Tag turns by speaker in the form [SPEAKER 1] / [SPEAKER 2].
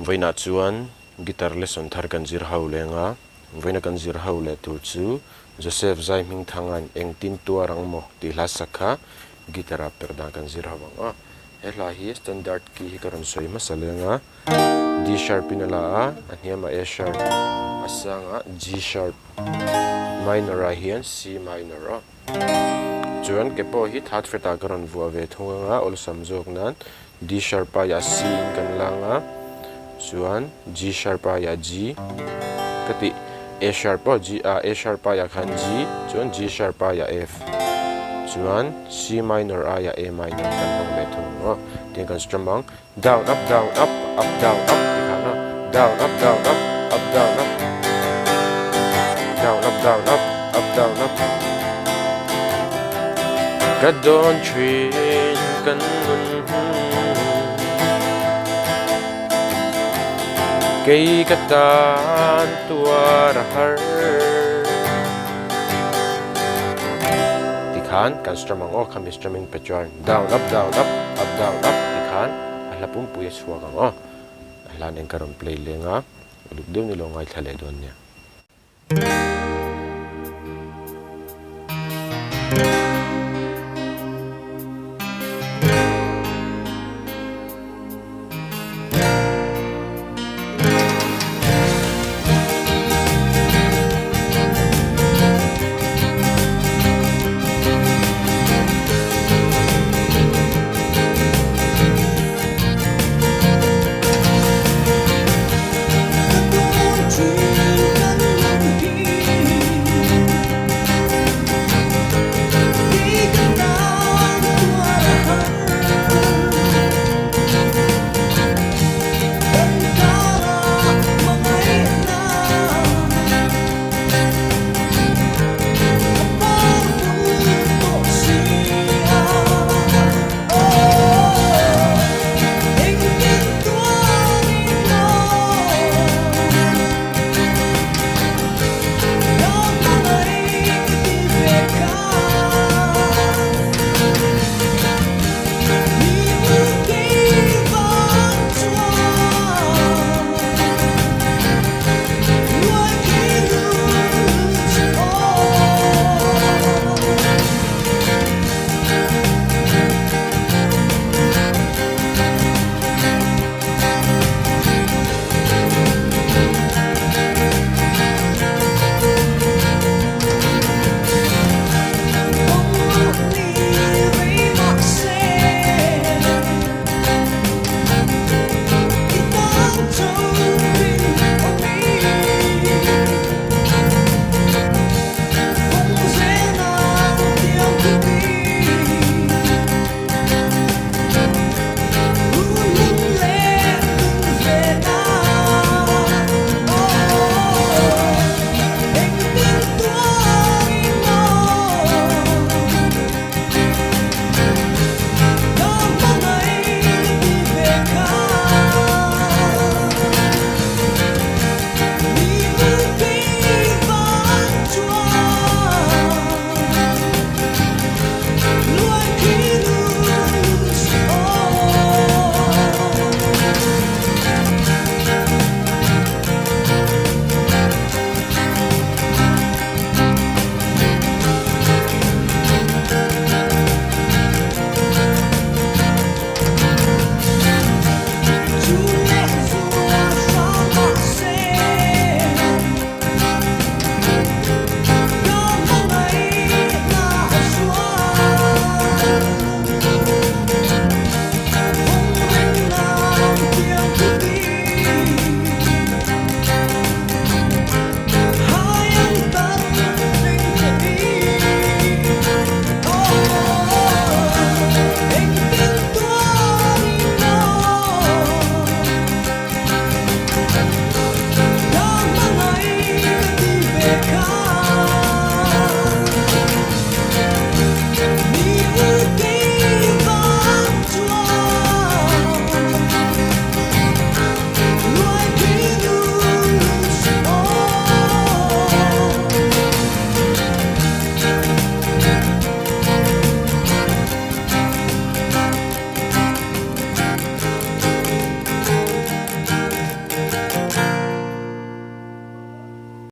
[SPEAKER 1] voina chuan guitar lesson thar kan zir ho lenga voina kan zir ho le tur chu Joseph zai ming thangan engtin tuarang mo ti hla sakha guitar perda kan zir hawanga hela hi standard key hi karon soi masalenga D sharp inala a aniama A sharp asanga G sharp minor a hian C minor a chuan kepo hi that feta karon vuwa ve thunga ol samjok nan D sharp a ya C in kan langa chuan G sharp a ya G kati A sharp a G A sharp a ya khan G chuan G sharp a ya F chuan C minor a ya A minor kan hong ve thunga tin kan strummang down up down up up down up tikana down up down up up down up down up down up up down up kadon trin kan nun kay katan tuarahar tikhan kan strummang o kami strumming patron down up down up up down up tikhan alapum puya suwagang o lan en karon play lenga uluk dew ni lo ngai thale don nya